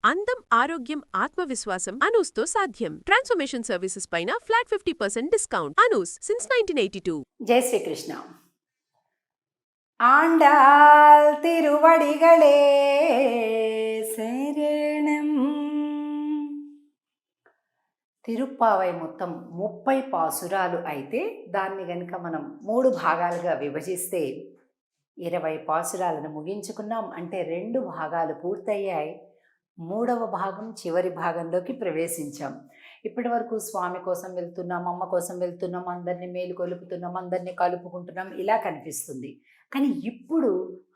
అందం, ఆరోగ్యం, ఆత్మవిశ్వాసం అనూస్తో సాధ్యం. ట్రాన్స్ఫర్మేషన్ సర్వీసెస్ పైన ఫ్లాట్ 50% డిస్కౌంట్. అనూస్ సిన్స్ 1982. జై శ్రీకృష్ణ. ఆండాల్ తిరువడిగళే శరణం. తిరుప్పావై మొత్తం 30 పాసురాలు అయితే దాన్ని గనుక మనం 3 భాగాలుగా విభజిస్తే 20 పాసురాలను ముగించుకున్నాం. అంటే 2 భాగాలు పూర్తయ్యాయి. 3వ భాగం చివరి భాగంలోకి ప్రవేశించాం. ఇప్పటి వరకు స్వామి కోసం వెళ్తున్నాం, అమ్మ కోసం వెళ్తున్నాం, అందరినీ మేలు కొలుపుతున్నాం, అందరినీ కలుపుకుంటున్నాం, ఇలా కనిపిస్తుంది. కానీ ఇప్పుడు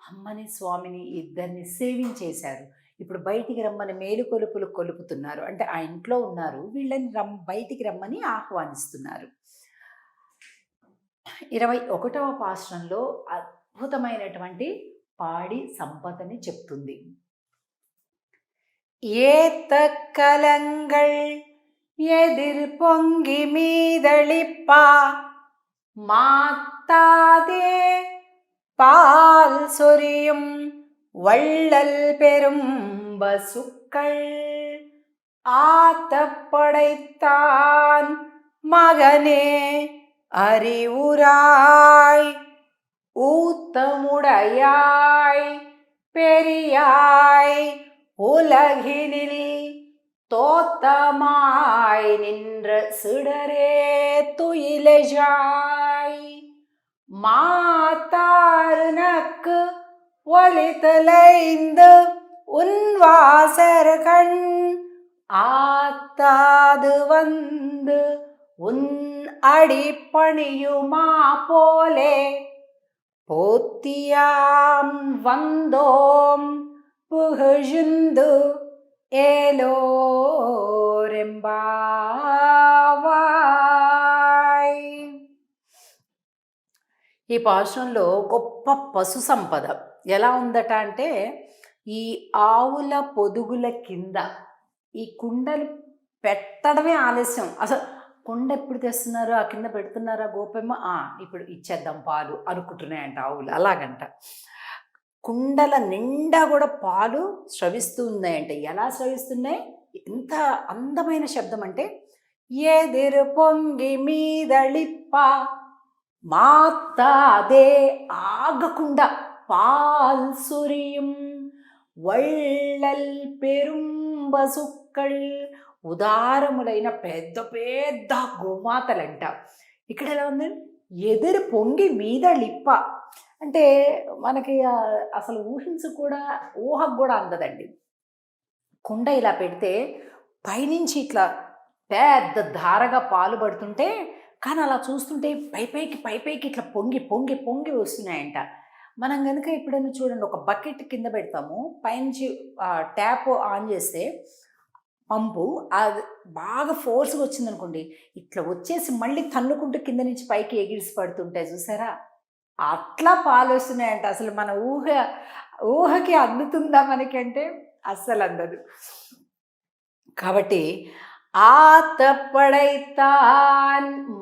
అమ్మని స్వామిని ఇద్దరిని సేవించేశారు. ఇప్పుడు బయటికి రమ్మని మేలు కొలుపులు కొలుపుతున్నారు. అంటే ఆ ఇంట్లో ఉన్నారు, వీళ్ళని బయటికి రమ్మని ఆహ్వానిస్తున్నారు. 21వ పాశ్రంలో అద్భుతమైనటువంటి పాడి సంపదని చెప్తుంది. ஏத்த கலங்கள் எதிர் பொங்கி மீதளிப்பா மாத்தாதே பால் சொரியும் வள்ளல் பெரும் பசுக்கள் ஆத்தப்படைத்தான் மகனே அறிவுராய் ஊத்தமுடையாய் பெரியாய் உலகினில் தோத்தமாய் நின்ற சிடரே துயிலஜாய் மாத்தாருனக்கு ஒலித்தலைந்து உன் வாசர்கண் ஆத்தாது வந்து உன் அடிப்பணியுமா போலே போத்தியாம் வந்தோம் புகழ்ந்து ఏలోరెంబావాయ్. ఈ పాశ్రంలో గొప్ప పశు సంపద ఎలా ఉందట అంటే, ఈ ఆవుల పొదుగుల కింద ఈ కుండలు పెట్టడమే ఆలస్యం. అసలు కుండ ఎప్పుడు తెస్తున్నారు, ఆ కింద పెడుతున్నారా గోపమ్మ, ఇప్పుడు ఇచ్చేద్దాం పాలు అనుకుంటున్నాయంట ఆవులు. అలాగంట కుండల నిండా కూడా పాలు స్రవిస్తూ ఉన్నాయంటే, ఎలా స్రవిస్తున్నాయి, ఎంత అందమైన శబ్దం అంటే, ఎదిరు పొంగి మీదళిప్ప మాతాదే ఆగకుండా పాల్ సురియం వళ్ళల్ పెరుంబసుక్కల్ ఉదారములైన పెద్ద పెద్ద గోమాతలంట. ఇక్కడ ఎలా ఉంది, ఎదురు పొంగి మీద లిప్ప అంటే మనకి అసలు ఊహకు కూడా అందదండి. కుండ ఇలా పెడితే పైనుంచి ఇట్లా పెద్ద ధారగా పాలు పడుతుంటే, కానీ అలా చూస్తుంటే పైపైకి ఇట్లా పొంగి పొంగి పొంగి వస్తున్నాయంట. మనం కనుక ఎప్పుడైనా చూడండి, ఒక బకెట్ కింద పెడతాము, పైనుంచి ట్యాప్ ఆన్ చేస్తే పంపు అది బాగా ఫోర్స్గా వచ్చిందనుకోండి, ఇట్లా వచ్చేసి మళ్ళీ తన్నుకుంటూ కింద నుంచి పైకి ఎగిరిసి పడుతుంటాయి చూసారా, అట్లా పాలు వస్తున్నాయంట. అసలు మన ఊహకి అందుతుందా మనకి అంటే అస్సలు అందదు. కాబట్టి ఆతపడైతాన్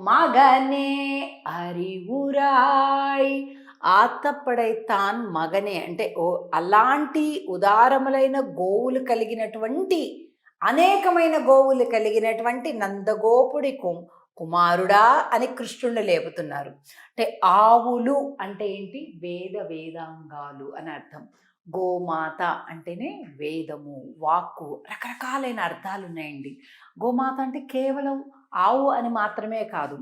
మగనే అరివురాయ్. ఆతపడైతాన్ మగనే అంటే అలాంటి ఉదారములైన గోవులు కలిగినటువంటి, అనేకమైన గోవులు కలిగినటువంటి నందగోపుడి కుమారుడా అని కృష్ణుడిని లేపుతున్నారు. అంటే ఆవులు అంటే ఏంటి, వేదాంగాలు అని అర్థం. గోమాత అంటేనే వేదము, వాక్కు, రకరకాలైన అర్థాలు ఉన్నాయండి. గోమాత అంటే కేవలం ఆవు అని మాత్రమే కాదు.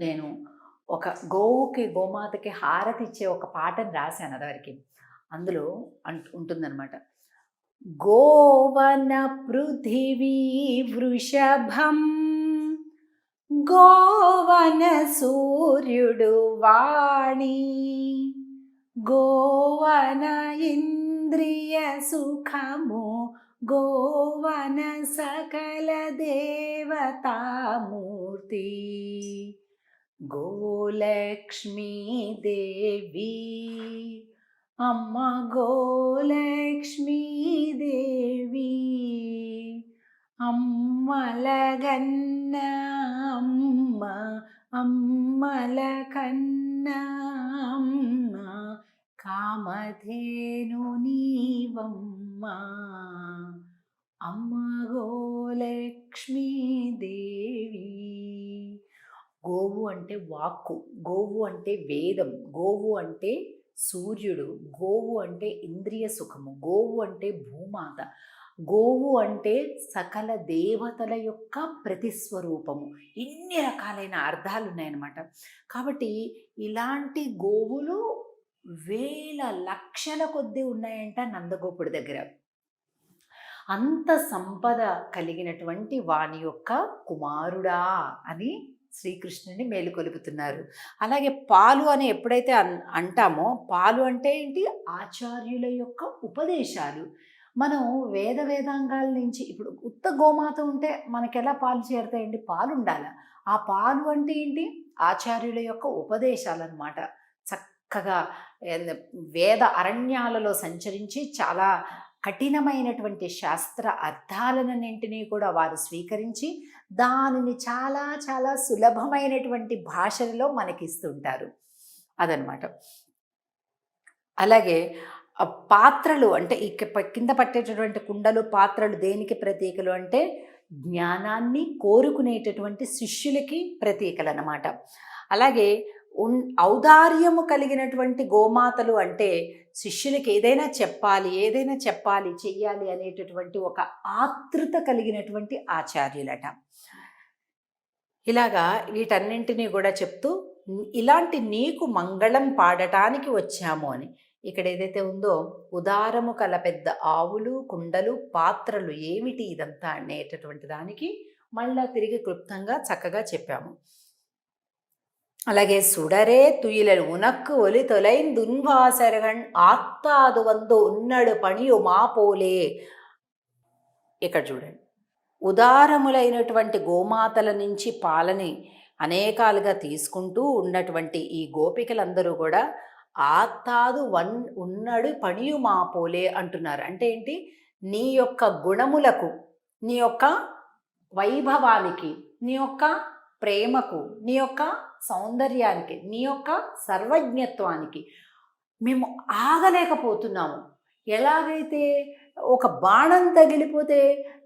నేను ఒక గోమాతకి హారతి ఇచ్చే ఒక పాటను రాశాను అదివరకు. అందులో ఉంటుందన్నమాట, గోవన పృథివీ వృషభం గోవన సూర్యుడు వాణి గోవన ఇంద్రియ సుఖము గోవన సకల దేవతామూర్తి గోలక్ష్మీ దేవి అమ్మ గోలక్ష్మీ దేవి అమ్మలగన్న అమ్మ అమ్మలకన్న అమ్మ కామధేను నీవమ్మ అమ్మ గోలక్ష్మీదేవి. గోవు అంటే వాక్కు, గోవు అంటే వేదం, గోవు అంటే సూర్యుడు, గోవు అంటే ఇంద్రియ సుఖము, గోవు అంటే భూమాత, గోవు అంటే సకల దేవతల యొక్క ప్రతిస్వరూపము. ఇన్ని రకాలైన అర్థాలు ఉన్నాయన్నమాట. కాబట్టి ఇలాంటి గోవులు వేల లక్షల కొద్దీ ఉన్నాయంట నందగోపుడి దగ్గర. అంత సంపద కలిగినటువంటి వాని యొక్క కుమారుడా అని శ్రీకృష్ణుని మేలుకొలుపుతున్నారు. అలాగే పాలు అని ఎప్పుడైతే అంటామో, పాలు అంటే ఏంటి? ఆచార్యుల యొక్క ఉపదేశాలు. మనం వేదాంగాల నుంచి ఇప్పుడు ఉత్త గోమాత ఉంటే మనకి ఎలా పాలు చేరుతాయండి? పాలు ఉండాలి. ఆ పాలు అంటే ఏంటి? ఆచార్యుల యొక్క ఉపదేశాలన్నమాట. చక్కగా వేద అరణ్యాలలో సంచరించి చాలా కఠినమైనటువంటి శాస్త్ర అర్థాలన్నింటినీ కూడా వారు స్వీకరించి దానిని చాలా చాలా సులభమైనటువంటి భాషలో మనకిస్తుంటారు. అదనమాట. అలాగే పాత్రలు అంటే కింద పట్టేటటువంటి కుండలు, పాత్రలు దేనికి ప్రతీకలు అంటే జ్ఞానాన్ని కోరుకునేటటువంటి శిష్యులకి ప్రతీకలు అన్నమాట. అలాగే ఔదార్యము కలిగినటువంటి గోమాతలు అంటే శిష్యులకి ఏదైనా చెప్పాలి చెయ్యాలి అనేటటువంటి ఒక ఆతృత కలిగినటువంటి ఆచార్యులట. ఇలాగా వీటన్నింటినీ కూడా చెప్తూ ఇలాంటి నీకు మంగళం పాడటానికి వచ్చాము అని. ఇక్కడ ఏదైతే ఉందో ఉదారము కల పెద్ద ఆవులు, కుండలు, పాత్రలు ఏమిటి ఇదంతా అనేటటువంటి దానికి మళ్ళా తిరిగి క్లుప్తంగా చక్కగా చెప్పాము. అలాగే సుడరే తుయిలలు ఉనక్కు ఒలి తొలైన్ దున్వాసరగణ్ ఆత్తాదు వందు ఉన్నడు పణియు మాపోలే. ఇక్కడ చూడండి, ఉదారములైనటువంటి గోమాతల నుంచి పాలని అనేకాలుగా తీసుకుంటూ ఉన్నటువంటి ఈ గోపికలందరూ కూడా ఆత్తాదు ఉన్నడు పణియు మాపోలే అంటున్నారు. అంటే ఏంటి? నీ యొక్క గుణములకు, నీ యొక్క వైభవానికి, నీ యొక్క ప్రేమకు, నీ యొక్క సౌందర్యానికి, నీ యొక్క సర్వజ్ఞత్వానికి మేము ఆగలేకపోతున్నాము. ఎలాగైతే ఒక బాణం తగిలిపోతే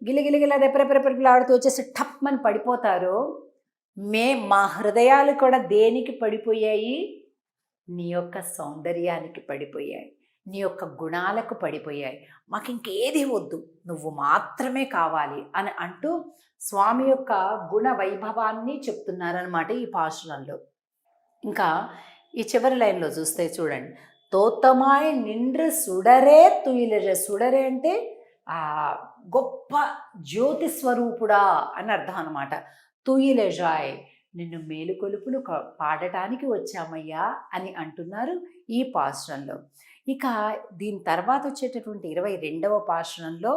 గిలిగిలిగిల రెపరెపరెపరెపలాడుతూ వచ్చేసి టప్మని పడిపోతారో, మా హృదయాలు కూడా దేనికి పడిపోయాయి? నీ యొక్క సౌందర్యానికి పడిపోయాయి, నీ యొక్క గుణాలకు పడిపోయాయి. మాకు ఇంకేది వద్దు, నువ్వు మాత్రమే కావాలి అని అంటూ స్వామి యొక్క గుణ వైభవాన్ని చెప్తున్నారనమాట ఈ పాశురంలో. ఇంకా ఈ చివరి లైన్లో చూస్తే చూడండి, తోతమాయ్ నిండ్రు సుడరే తుయిలజ. సుడరే అంటే గొప్ప జ్యోతి స్వరూపుడా అని అర్థం అనమాట. తుయిలజాయ్, నిన్ను మేలుకొలుపులు పాడటానికి వచ్చామయ్యా అని అంటున్నారు ఈ పాశురంలో. ఇక దీని తర్వాత వచ్చేటటువంటి 22వ పాశురంలో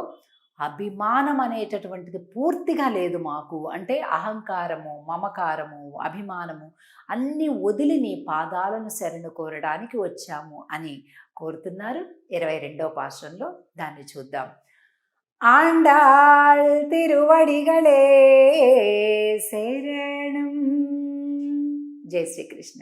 అభిమానం అనేటటువంటిది పూర్తిగా లేదు మాకు. అంటే అహంకారము, మమకారము, అభిమానము అన్నీ వదిలి నీ పాదాలను శరణు కోరడానికి వచ్చాము అని కోరుతున్నారు 22వ పాశురంలో. దాన్ని చూద్దాం. ఆండాళ్ తిరువడిగలే శరణం. జై శ్రీకృష్ణ.